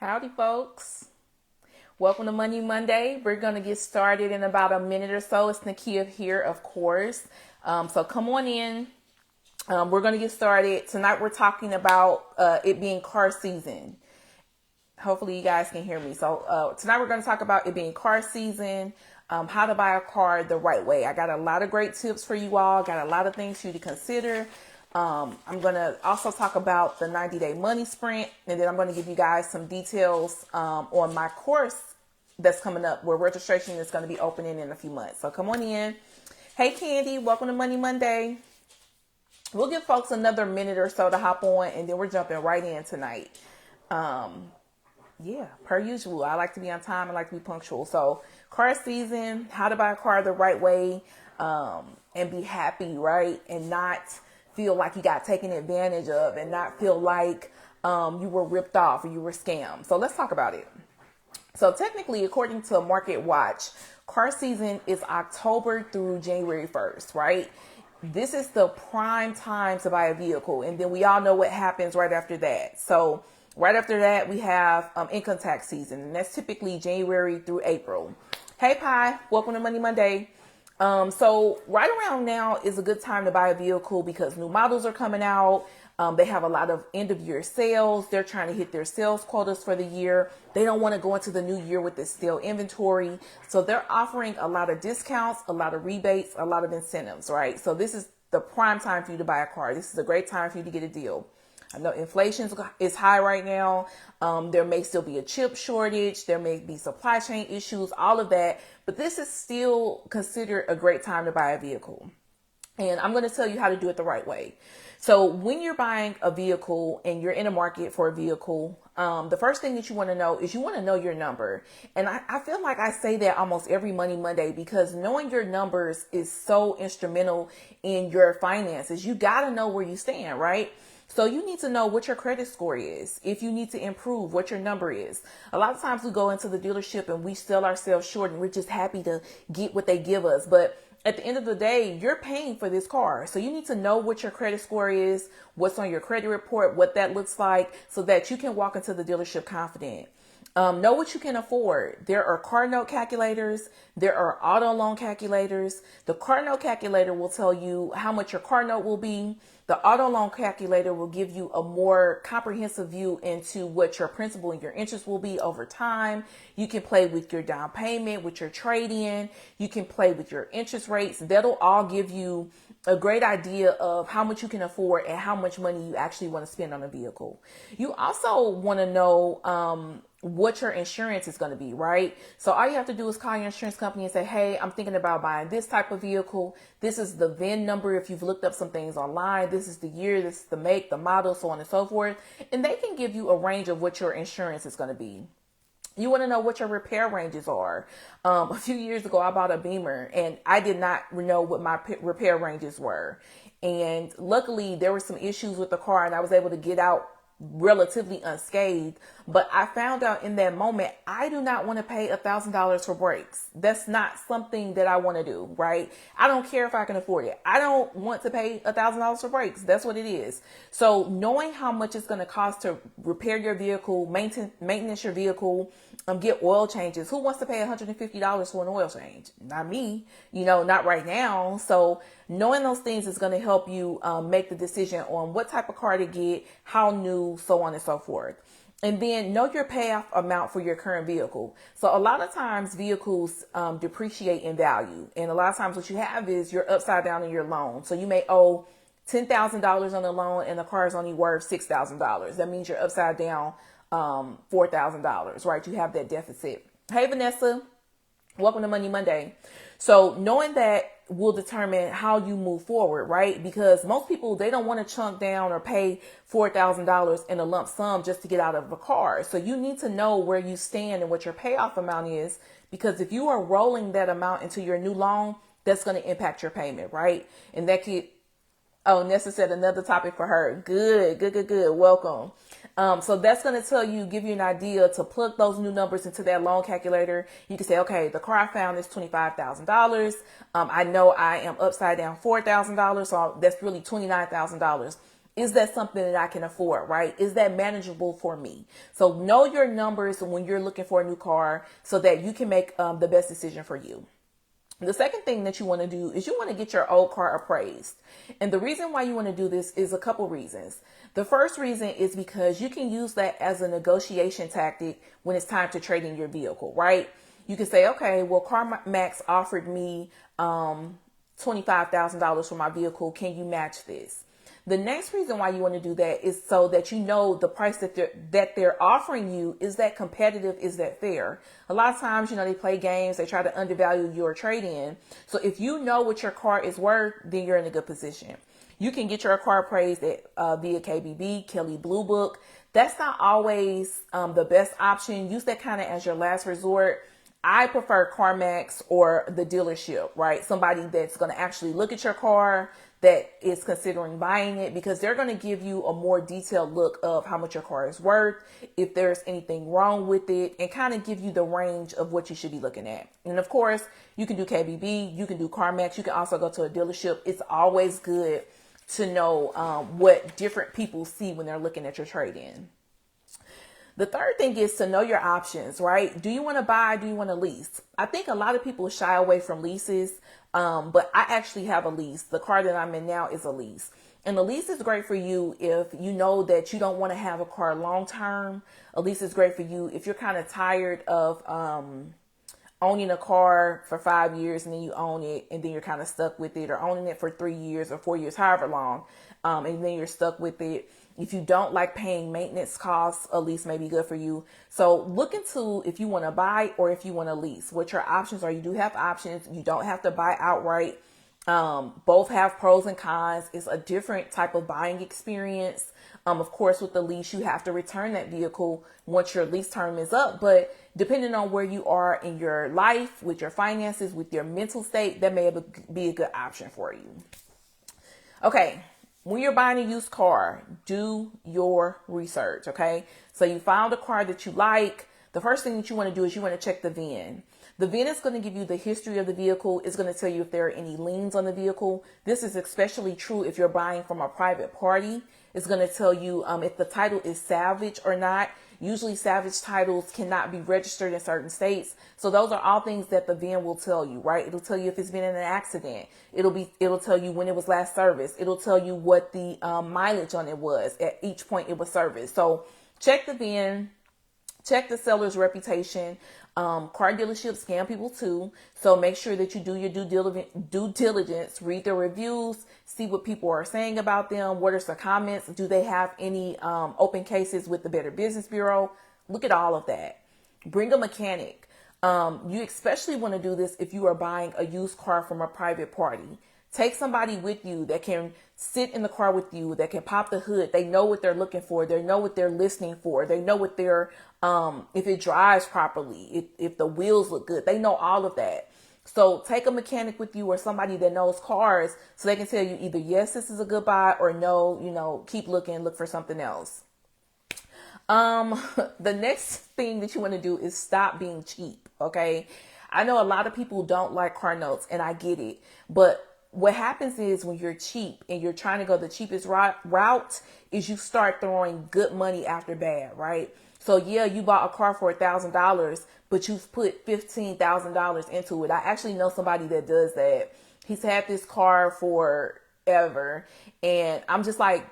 Howdy, folks. Welcome to Money Monday. We're going to get started in about a minute or so. It's Nakia here, of course. So come on in. We're going to get started. Tonight we're talking about it being car season. Hopefully you guys can hear me. So tonight we're going to talk about it being car season, how to buy a car the right way. I got a lot of great tips for you all. Got a lot of things for you to consider. I'm going to also talk about the 90-day money sprint, and then I'm going to give you guys some details on my course that's coming up where registration is going to be opening in a few months. So come on in. Hey, Candy, welcome to Money Monday. We'll give folks another minute or so to hop on, and then we're jumping right in tonight. Yeah, per usual. I like to be on time. I like to be punctual. So car season, how to buy a car the right way, and be happy, right? And not feel like you got taken advantage of, and not feel like you were ripped off or you were scammed. So let's talk about it. So technically, according to Market Watch, car season is October through January 1st, right? This is the prime time to buy a vehicle. And then we all know what happens right after that. So right after that, we have income tax season, and that's typically January through April. Hey, Pi, welcome to Money Monday. So right around now is a good time to buy a vehicle because new models are coming out. They have a lot of end of year sales. They're trying to hit their sales quotas for the year. They don't want to go into the new year with this stale inventory. So they're offering a lot of discounts, a lot of rebates, a lot of incentives, right? So this is the prime time for you to buy a car. This is a great time for you to get a deal. I know inflation is high right now. There may still be a chip shortage. There may be supply chain issues, all of that. But this is still considered a great time to buy a vehicle. And I'm going to tell you how to do it the right way. So when you're buying a vehicle and you're in a market for a vehicle, the first thing that you want to know is you want to know your number. And I feel like I say that almost every Money Monday because knowing your numbers is so instrumental in your finances. You got to know where you stand, right? So you need to know what your credit score is. If you need to improve, what your number is. A lot of times we go into the dealership and we sell ourselves short and we're just happy to get what they give us. But at the end of the day, you're paying for this car. So you need to know what your credit score is, what's on your credit report, what that looks like, so that you can walk into the dealership confident. Know what you can afford. There are car note calculators. There are auto loan calculators. The car note calculator will tell you how much your car note will be. The auto loan calculator will give you a more comprehensive view into what your principal and your interest will be over time. You can play with your down payment, with your trade-in. You can play with your interest rates. That'll all give you a great idea of how much you can afford and how much money you actually want to spend on a vehicle. You also want to know what your insurance is going to be, right? So all you have to do is call your insurance company and say, hey, I'm thinking about buying this type of vehicle. This is the VIN number if you've looked up some things online. This is the year, this is the make, the model, so on and so forth. And they can give you a range of what your insurance is going to be. You want to know what your repair ranges are. A few years ago, I bought a Beamer and I did not know what my repair ranges were. And luckily there were some issues with the car and I was able to get out relatively unscathed. But I found out in that moment, I do not want to pay $1,000 for brakes. That's not something that I want to do, right? I don't care if I can afford it. I don't want to pay $1,000 for brakes. That's what it is. So knowing how much it's going to cost to repair your vehicle, maintenance your vehicle, get oil changes. Who wants to pay $150 for an oil change? Not me, not right now. So knowing those things is going to help you make the decision on what type of car to get, how new, so on and so forth. And then know your payoff amount for your current vehicle. So a lot of times vehicles depreciate in value. And a lot of times what you have is you're upside down in your loan. So you may owe $10,000 on the loan and the car is only worth $6,000. That means you're upside down $4,000, right? You have that deficit. Hey, Vanessa, welcome to Money Monday. So knowing that will determine how you move forward, right? Because most people, they don't want to chunk down or pay $4,000 in a lump sum just to get out of a car. So you need to know where you stand and what your payoff amount is, because if you are rolling that amount into your new loan, that's going to impact your payment, right? And that could, oh, Nessa said another topic for her. Good. Welcome. So that's going to tell you, give you an idea to plug those new numbers into that loan calculator. You can say, okay, the car I found is $25,000. I know I am upside down $4,000. So that's really $29,000. Is that something that I can afford, right? Is that manageable for me? So know your numbers when you're looking for a new car so that you can make the best decision for you. The second thing that you want to do is you want to get your old car appraised. And the reason why you want to do this is a couple reasons. The first reason is because you can use that as a negotiation tactic when it's time to trade in your vehicle, right? You can say, okay, well, CarMax offered me $25,000 for my vehicle. Can you match this? The next reason why you want to do that is so that you know the price that they're offering you, is that competitive, is that fair? A lot of times, they play games, they try to undervalue your trade-in. So if you know what your car is worth, then you're in a good position. You can get your car appraised at via KBB, Kelley Blue Book. That's not always the best option. Use that kind of as your last resort. I prefer CarMax or the dealership, right? Somebody that's going to actually look at your car, that is considering buying it, because they're going to give you a more detailed look of how much your car is worth, if there's anything wrong with it, and kind of give you the range of what you should be looking at. And of course, you can do KBB, you can do CarMax, you can also go to a dealership. It's always good to know what different people see when they're looking at your trade-in. The third thing is to know your options, right? Do you want to buy? Do you want to lease? I think a lot of people shy away from leases, but I actually have a lease. The car that I'm in now is a lease. And the lease is great for you if you know that you don't want to have a car long term. A lease is great for you if you're kind of tired of owning a car for 5 years and then you own it and then you're kind of stuck with it, or owning it for 3 years or 4 years, however long, and then you're stuck with it. If you don't like paying maintenance costs, a lease may be good for you. So look into if you want to buy or if you want to lease, what your options are. You do have options. You don't have to buy outright. Both have pros and cons. It's a different type of buying experience. Of course, with the lease, you have to return that vehicle once your lease term is up. But depending on where you are in your life, with your finances, with your mental state, that may be a good option for you. Okay. When you're buying a used car, do your research, okay? So you found a car that you like. The first thing that you want to do is you want to check the VIN. The VIN is going to give you the history of the vehicle. It's going to tell you if there are any liens on the vehicle. This is especially true if you're buying from a private party. It's going to tell you if the title is salvage or not. Usually salvage titles cannot be registered in certain states. So those are all things that the VIN will tell you, right? It'll tell you if it's been in an accident. It'll tell you when it was last serviced. It'll tell you what the mileage on it was at each point it was serviced. So check the VIN, check the seller's reputation. Car dealerships scam people too. So make sure that you do your due diligence, read the reviews, see what people are saying about them. What are some comments? Do they have any open cases with the Better Business Bureau? Look at all of that. Bring a mechanic. You especially want to do this if you are buying a used car from a private party. Take somebody with you that can sit in the car with you, that can pop the hood. They know what they're looking for. They know what they're listening for. They know what they're, if it drives properly, if the wheels look good. They know all of that. So take a mechanic with you or somebody that knows cars so they can tell you either, yes, this is a good buy, or no, keep looking, look for something else. The next thing that you want to do is stop being cheap. Okay. I know a lot of people don't like car notes, and I get it, but what happens is when you're cheap and you're trying to go the cheapest route is you start throwing good money after bad, right? So yeah, you bought a car for $1,000, but you've put $15,000 into it. I actually know somebody that does that. He's had this car forever, and I'm just like,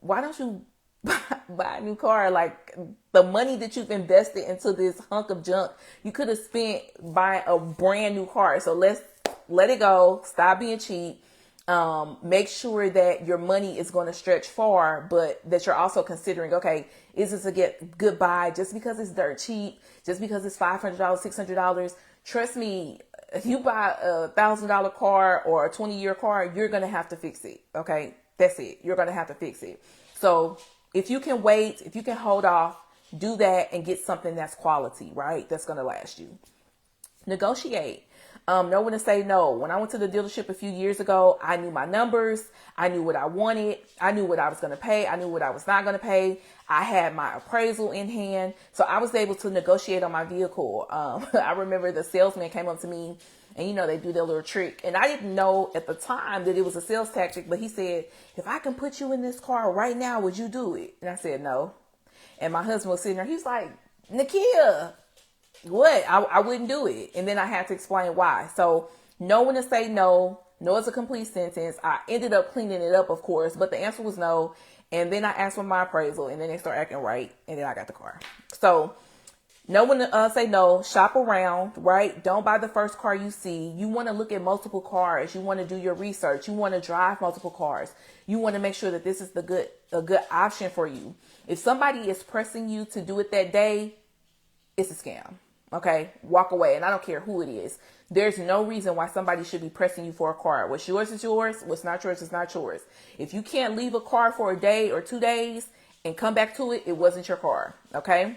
why don't you buy a new car? Like, the money that you've invested into this hunk of junk, you could have spent buying a brand new car. So let's let it go. Stop being cheap. Make sure that your money is going to stretch far, but that you're also considering, okay, is this a good buy? Just because it's dirt cheap, just because it's $500, $600, trust me, if you buy a $1,000 car or a 20-year car, you're going to have to fix it. Okay. That's it. You're going to have to fix it. So if you can wait, if you can hold off, do that and get something that's quality, right? That's going to last you. Negotiate. Know when to say no. When I went to the dealership a few years ago, I knew my numbers. I knew what I wanted. I knew what I was going to pay. I knew what I was not going to pay. I had my appraisal in hand. So I was able to negotiate on my vehicle. I remember the salesman came up to me And they do their little trick. And I didn't know at the time that it was a sales tactic, but he said, if I can put you in this car right now, would you do it? And I said, no. And my husband was sitting there. He's like, Nakia, what? I wouldn't do it. And then I had to explain why. So know when to say no. No is a complete sentence. I ended up cleaning it up, of course, but the answer was no. And then I asked for my appraisal, and then they start acting right, and then I got the car. So know when to say no. Shop around, right? Don't buy the first car you see. You want to look at multiple cars. You want to do your research. You want to drive multiple cars. You want to make sure that this is a good option for you. If somebody is pressing you to do it that day, it's a scam. Okay, walk away. And I don't care who it is. There's no reason why somebody should be pressing you for a car. What's yours is yours. What's not yours is not yours. If you can't leave a car for a day or 2 days and come back to it, it wasn't your car. Okay.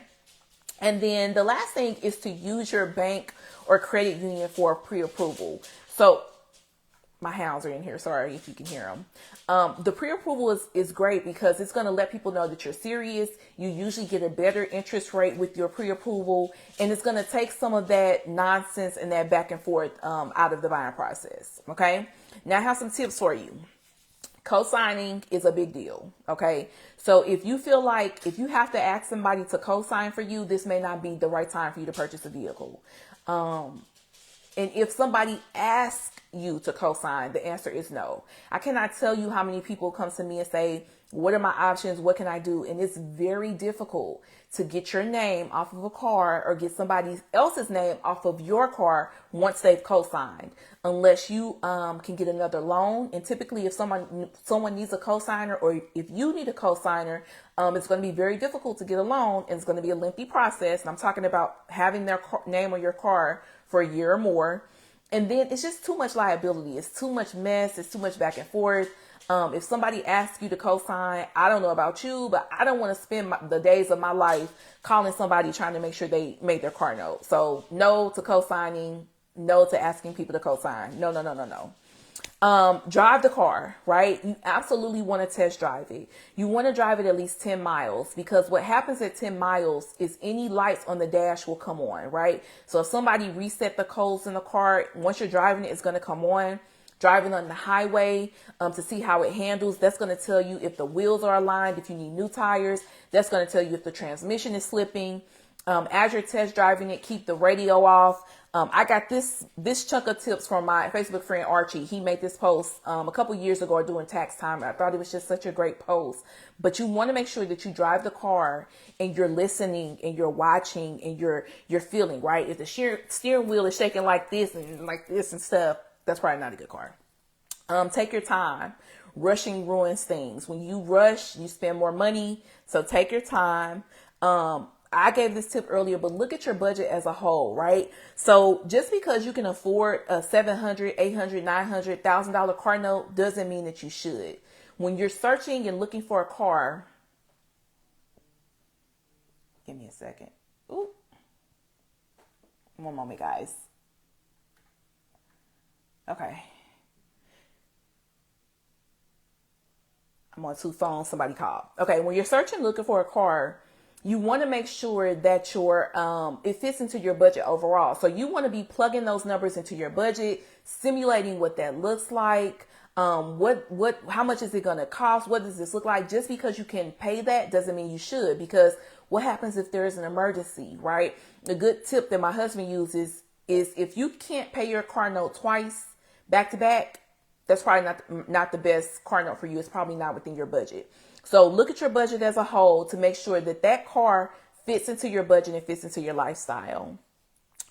And then the last thing is to use your bank or credit union for pre-approval. So my hounds are in here. Sorry if you can hear them. The pre-approval is great because it's going to let people know that you're serious. You usually get a better interest rate with your pre-approval, and it's going to take some of that nonsense and that back and forth out of the buying process. Okay. Now I have some tips for you. Co-signing is a big deal. Okay. So if you feel like if you have to ask somebody to co-sign for you, this may not be the right time for you to purchase a vehicle. And if somebody asks you to co-sign, the answer is no. I cannot tell you how many people come to me and say, what are my options? What can I do? And it's very difficult to get your name off of a car or get somebody else's name off of your car once they've co-signed, unless you can get another loan. And typically if someone needs a co-signer, or if you need a co-signer, it's going to be very difficult to get a loan, and it's going to be a lengthy process. And I'm talking about having their name on your car for a year or more. And then it's just too much liability. It's too much mess. It's too much back and forth. If somebody asks you to co-sign, I don't know about you, but I don't want to spend the days of my life calling somebody trying to make sure they made their car note. So no to co-signing, no to asking people to co-sign. No. Drive the car, right? You absolutely want to test drive it. You want to drive it at least 10 miles, because what happens at 10 miles is any lights on the dash will come on, right? So if somebody reset the codes in the car, once you're driving it, it's going to come on. Driving on the highway to see how it handles, that's going to tell you if the wheels are aligned, if you need new tires. That's going to tell you if the transmission is slipping. As you're test driving it, keep the radio off. I got this chunk of tips from my Facebook friend Archie. He made this post a couple years ago during tax time. I thought it was just such a great post. But you want to make sure that you drive the car and you're listening and you're watching and you're feeling, right? If the steering wheel is shaking like this and stuff, that's probably not a good car. Take your time. Rushing ruins things. When you rush, you spend more money. So take your time. I gave this tip earlier, but look at your budget as a whole, right? So just because you can afford a $700, $800, $900, $1,000 car note doesn't mean that you should. When you're searching and looking for a car, give me a second. Ooh. One moment, guys. Okay. I'm on 2 phones. Somebody called. Okay. When you're searching, looking for a car, you want to make sure that it fits into your budget overall. So you want to be plugging those numbers into your budget, simulating what that looks like. How much is it going to cost? What does this look like? Just because you can pay that doesn't mean you should, because what happens if there is an emergency, right? A good tip that my husband uses is if you can't pay your car note twice, back to back, that's probably not the best car note for you. It's probably not within your budget. So look at your budget as a whole to make sure that car fits into your budget and fits into your lifestyle.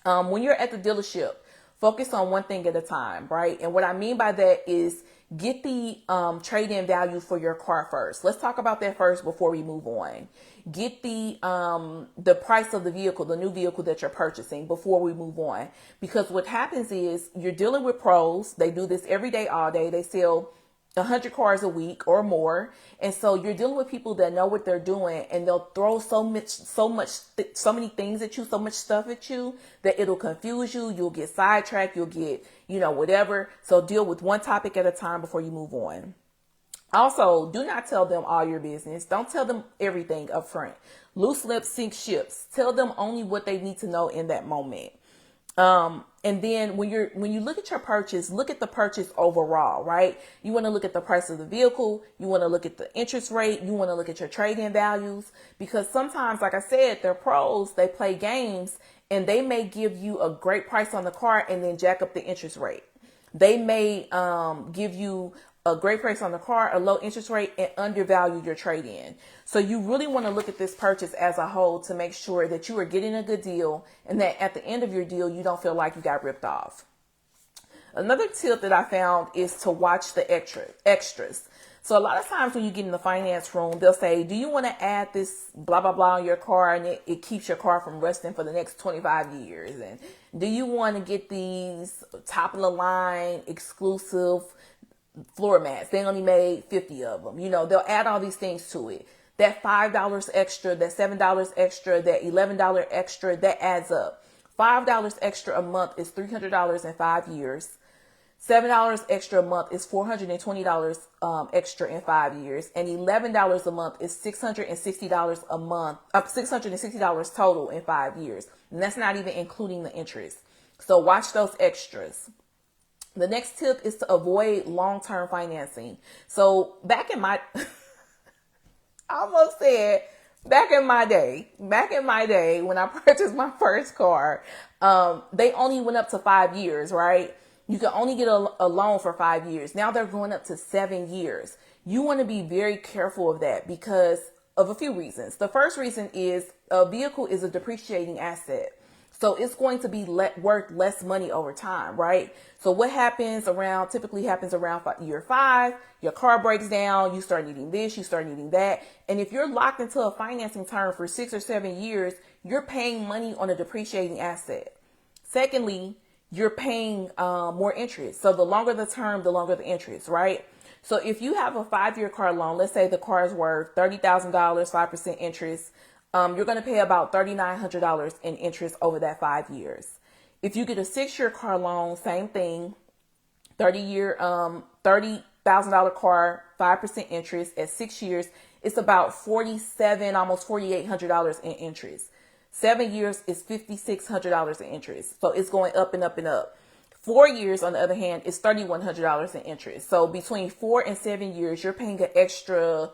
When you're at the dealership, focus on one thing at a time, right? And what I mean by that is get the trade-in value for your car first. Let's talk about that first before we move on. Get the price of the vehicle, the new vehicle that you're purchasing, before we move on. Because what happens is you're dealing with pros. They do this every day, all day. They sell 100 cars a week or more. And so you're dealing with people that know what they're doing, and they'll throw so many things at you, so much stuff at you that it'll confuse you. You'll get sidetracked. You'll get, whatever. So deal with one topic at a time before you move on. Also, do not tell them all your business. Don't tell them everything up front. Loose lips sink ships. Tell them only what they need to know in that moment. And then when you look at your purchase, look at the purchase overall, right? You want to look at the price of the vehicle. You want to look at the interest rate. You want to look at your trade-in values, because sometimes, like I said, they're pros, they play games, and they may give you a great price on the car and then jack up the interest rate. They may give you a great price on the car, a low interest rate, and undervalue your trade-in. So you really want to look at this purchase as a whole to make sure that you are getting a good deal and that at the end of your deal, you don't feel like you got ripped off. Another tip that I found is to watch the extras. So a lot of times when you get in the finance room, they'll say, do you want to add this blah, blah, blah on your car, and it keeps your car from rusting for the next 25 years? And do you want to get these top of the line exclusive floor mats? They only made 50 of them. You know, they'll add all these things to it. That $5 extra, that $7 extra, that $11 extra, that adds up. $5 extra a month is $300 in 5 years. $7 extra a month is $420 extra in 5 years, and $11 a month is $660 a month, $660 total in 5 years, and that's not even including the interest. So watch those extras. The next tip is to avoid long-term financing. So back in my, I almost said back in my day when I purchased my first car, they only went up to 5 years, right? You can only get a loan for 5 years. Now they're going up to 7 years. You want to be very careful of that because of a few reasons. The first reason is a vehicle is a depreciating asset. So it's going to be worth less money over time, right? So what typically happens around year 5, your car breaks down, you start needing this, you start needing that. And if you're locked into a financing term for 6 or 7 years, you're paying money on a depreciating asset. Secondly, you're paying more interest. So the longer the term, the longer the interest, right? So if you have a 5-year car loan, let's say the car is worth $30,000, 5% interest, you're going to pay about $3,900 in interest over that 5 years. If you get a 6-year car loan, same thing, $30,000 car, 5% interest at 6 years, it's about almost $4,800 in interest. 7 years is $5,600 in interest. So it's going up and up and up. 4 years, on the other hand, is $3,100 in interest. So between 4 and 7 years, you're paying an extra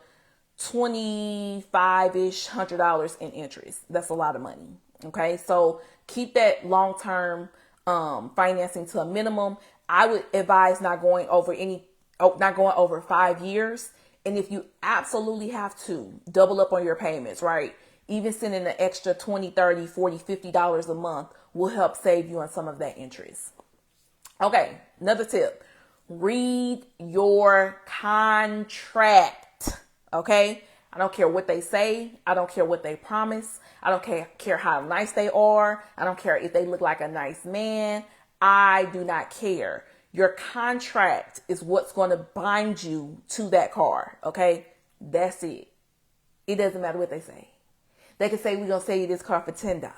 $25-ish $100 in interest. That's a lot of money. Okay. So keep that long-term, financing to a minimum. I would advise not going over 5 years. And if you absolutely have to, double up on your payments, right? Even sending an extra $20, $30, $40, $50 a month will help save you on some of that interest. Okay. Another tip, read your contract. Okay. I don't care what they say. I don't care what they promise. I don't care how nice they are. I don't care if they look like a nice man. I do not care. Your contract is what's going to bind you to that car. Okay. That's it. It doesn't matter what they say. They can say, we're going to sell you this car for $10.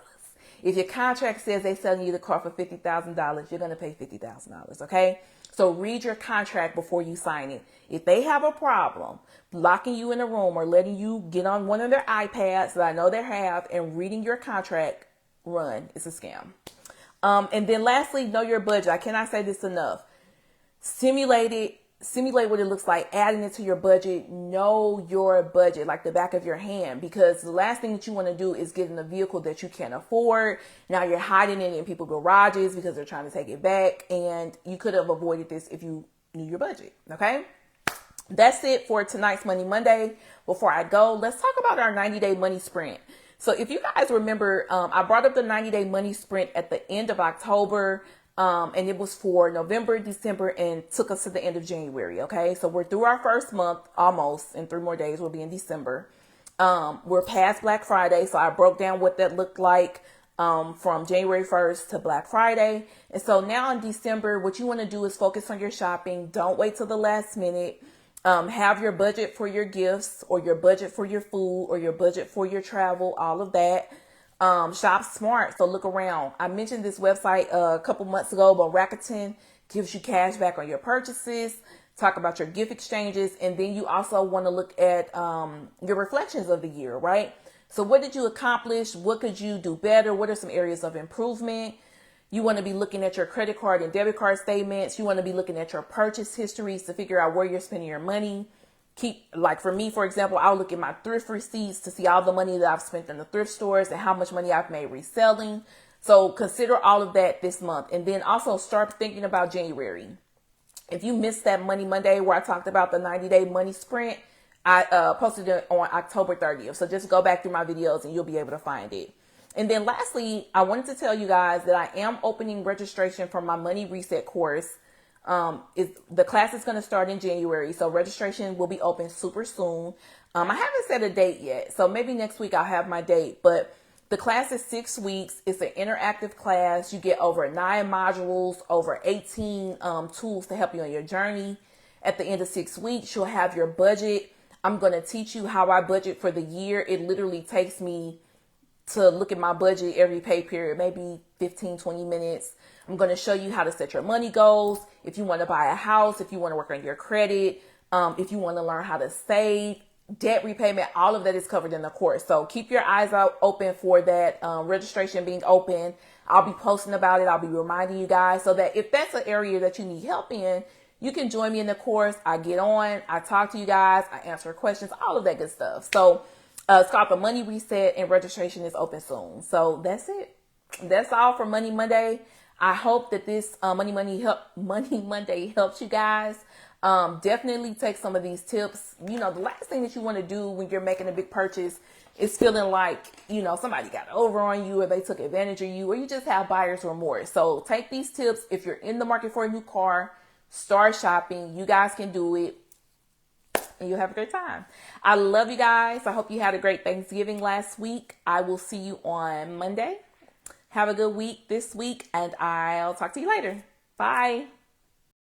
If your contract says they're selling you the car for $50,000, you're going to pay $50,000. Okay. So read your contract before you sign it. If they have a problem locking you in a room or letting you get on one of their iPads that I know they have and reading your contract, run. It's a scam. And then lastly, know your budget. I cannot say this enough. Simulate what it looks like, adding it to your budget. Know your budget like the back of your hand, because the last thing that you want to do is get in a vehicle that you can't afford. Now you're hiding it in people's garages because they're trying to take it back, and you could have avoided this if you knew your budget. Okay. That's it for tonight's Money Monday. Before I go, let's talk about our 90-day money sprint. So if you guys remember, I brought up the 90-day money sprint at the end of October. And it was for November, December, and took us to the end of January. Okay. So we're through our first month almost. In 3 more days, we'll be in December. We're past Black Friday. So I broke down what that looked like, from January 1st to Black Friday. And so now in December, what you want to do is focus on your shopping. Don't wait till the last minute. Have your budget for your gifts, or your budget for your food, or your budget for your travel, all of that. Shop smart. So look around. I mentioned this website a couple months ago, but Rakuten gives you cash back on your purchases. Talk about your gift exchanges. And then you also want to look at your reflections of the year, right? So what did you accomplish? What could you do better? What are some areas of improvement? You want to be looking at your credit card and debit card statements. You want to be looking at your purchase histories to figure out where you're spending your money. Like for me, for example, I'll look at my thrift receipts to see all the money that I've spent in the thrift stores and how much money I've made reselling. So consider all of that this month. And then also start thinking about January. If you missed that Money Monday where I talked about the 90-day money sprint, I posted it on October 30th. So just go back through my videos and you'll be able to find it. And then lastly, I wanted to tell you guys that I am opening registration for my Money Reset course. The class is going to start in January, so registration will be open super soon. I haven't set a date yet, so maybe next week I'll have my date, but the class is 6 weeks. It's an interactive class. You get over 9 modules, over 18 tools to help you on your journey. At the end of 6 weeks, you'll have your budget. I'm going to teach you how I budget for the year. It literally takes me to look at my budget every pay period, maybe 15, 20 minutes. I'm going to show you how to set your money goals. If you want to buy a house, if you want to work on your credit, if you want to learn how to save, debt repayment, all of that is covered in the course. So keep your eyes out open for that registration being open. I'll be posting about it. I'll be reminding you guys so that if that's an area that you need help in, you can join me in the course. I get on, I talk to you guys, I answer questions, all of that good stuff. So it's called the Money Reset and registration is open soon. So that's it. That's all for Money Monday. I hope that this Money Monday helps you guys. Definitely take some of these tips. You know, the last thing that you want to do when you're making a big purchase is feeling like, you know, somebody got over on you or they took advantage of you or you just have buyer's remorse. So take these tips. If you're in the market for a new car, start shopping. You guys can do it. And you'll have a great time. I love you guys. I hope you had a great Thanksgiving last week. I will see you on Monday. Have a good week this week, and I'll talk to you later. Bye.